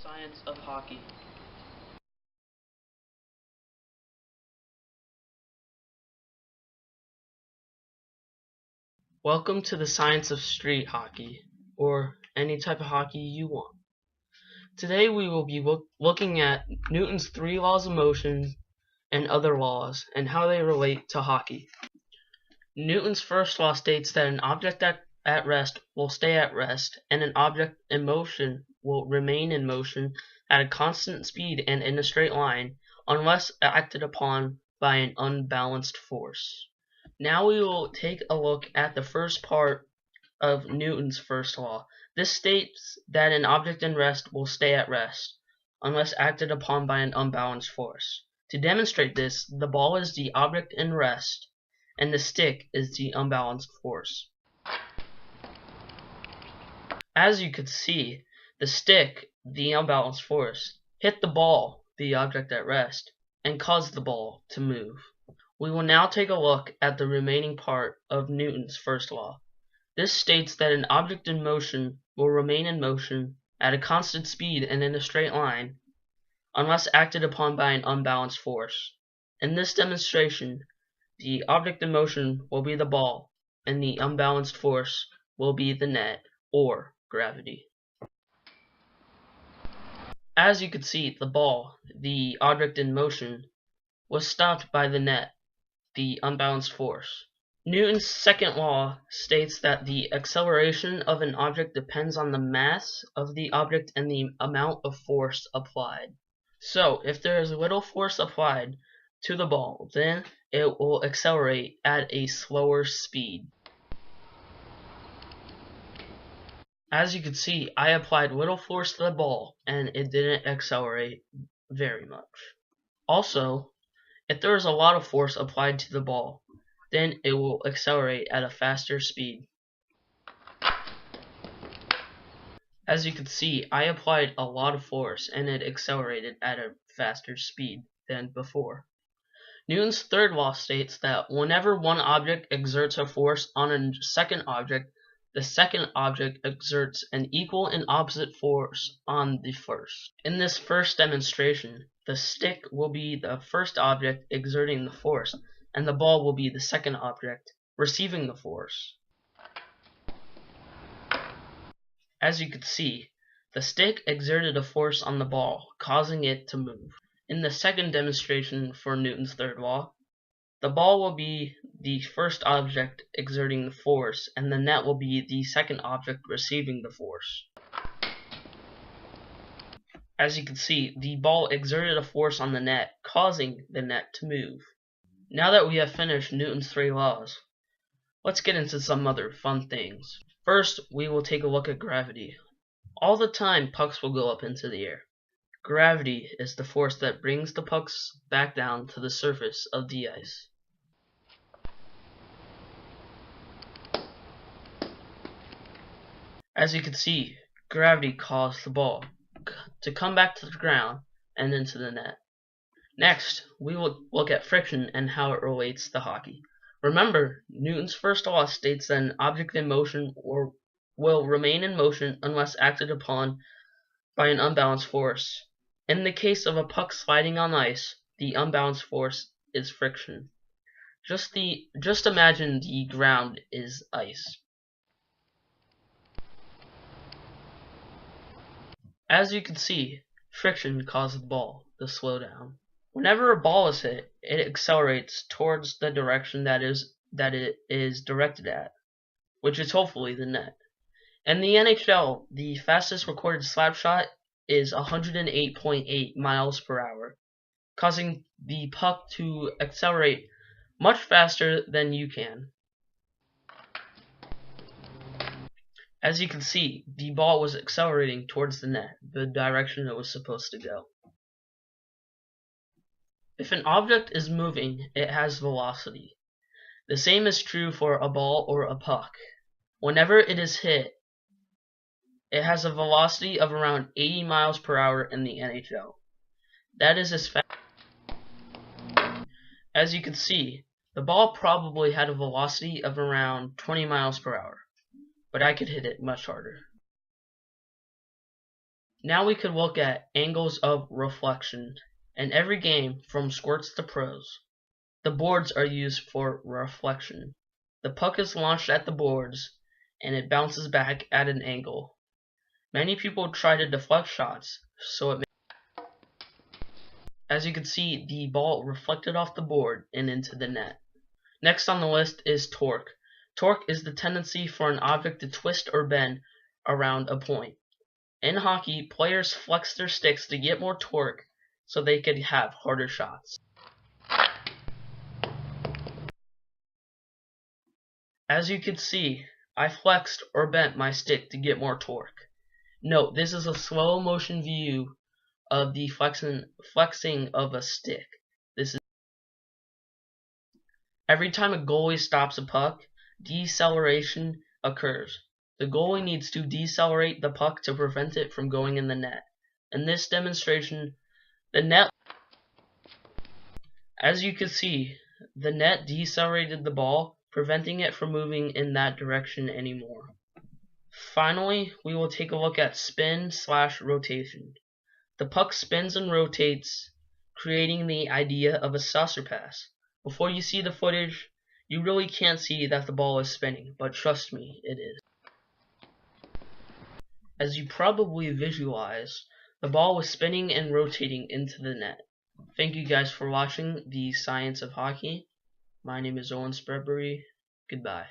Science of hockey. Welcome to the science of street hockey, or any type of hockey you want. Today we will be looking at Newton's 3 laws of motion and other laws, and how they relate to hockey. Newton's first law states that an object at rest will stay at rest, and an object in motion will remain in motion at a constant speed and in a straight line, unless acted upon by an unbalanced force. Now we will take a look at the first part of Newton's first law. This states that an object in rest will stay at rest, unless acted upon by an unbalanced force. To demonstrate this, the ball is the object in rest, and the stick is the unbalanced force. As you could see, the stick, the unbalanced force, hit the ball, the object at rest, and caused the ball to move. We will now take a look at the remaining part of Newton's first law. This states that an object in motion will remain in motion at a constant speed and in a straight line, unless acted upon by an unbalanced force. In this demonstration, the object in motion will be the ball, and the unbalanced force will be the net, or gravity. As you can see, the ball, the object in motion, was stopped by the net, the unbalanced force. Newton's second law states that the acceleration of an object depends on the mass of the object and the amount of force applied. So, if there is little force applied to the ball, then it will accelerate at a slower speed. As you can see, I applied little force to the ball, and it didn't accelerate very much. Also, if there is a lot of force applied to the ball, then it will accelerate at a faster speed. As you can see, I applied a lot of force, and it accelerated at a faster speed than before. Newton's third law states that whenever one object exerts a force on a second object, the second object exerts an equal and opposite force on the first. In this first demonstration, the stick will be the first object exerting the force, and the ball will be the second object receiving the force. As you can see, the stick exerted a force on the ball, causing it to move. In the second demonstration for Newton's third law, the ball will be the first object exerting the force, and the net will be the second object receiving the force. As you can see, the ball exerted a force on the net, causing the net to move. Now that we have finished Newton's 3 laws, let's get into some other fun things. First, we will take a look at gravity. All the time, pucks will go up into the air. Gravity is the force that brings the pucks back down to the surface of the ice. As you can see, gravity caused the ball to come back to the ground and into the net. Next, we will look at friction and how it relates to hockey. Remember, Newton's first law states that an object in motion will remain in motion unless acted upon by an unbalanced force. In the case of a puck sliding on ice, the unbalanced force is friction. Just imagine the ground is ice. As you can see, friction causes the ball to slow down. Whenever a ball is hit, it accelerates towards the direction that it is directed at, which is hopefully the net. In the NHL, the fastest recorded slap shot is 108.8 miles per hour, causing the puck to accelerate much faster than you can. As you can see, the ball was accelerating towards the net, the direction it was supposed to go. If an object is moving, it has velocity. The same is true for a ball or a puck. Whenever it is hit, it has a velocity of around 80 miles per hour in the NHL. That is as fast. As you can see, the ball probably had a velocity of around 20 miles per hour, but I could hit it much harder. Now we could look at angles of reflection. In every game, from squirts to pros, the boards are used for reflection. The puck is launched at the boards, and it bounces back at an angle. Many people try to deflect shots, as you can see, the ball reflected off the board and into the net. Next on the list is torque. Torque is the tendency for an object to twist or bend around a point. In hockey, players flex their sticks to get more torque so they could have harder shots. As you can see, I flexed or bent my stick to get more torque. Note, this is a slow motion view of the flexing of a stick. Every time a goalie stops a puck, deceleration occurs. The goalie needs to decelerate the puck to prevent it from going in the net. In this demonstration, as you can see, the net decelerated the ball, preventing it from moving in that direction anymore. Finally, we will take a look at spin/rotation. The puck spins and rotates, creating the idea of a saucer pass. Before you see the footage, you really can't see that the ball is spinning, but trust me, it is. As you probably visualized, the ball was spinning and rotating into the net. Thank you guys for watching the Science of Hockey. My name is Owen Spreadbury. Goodbye.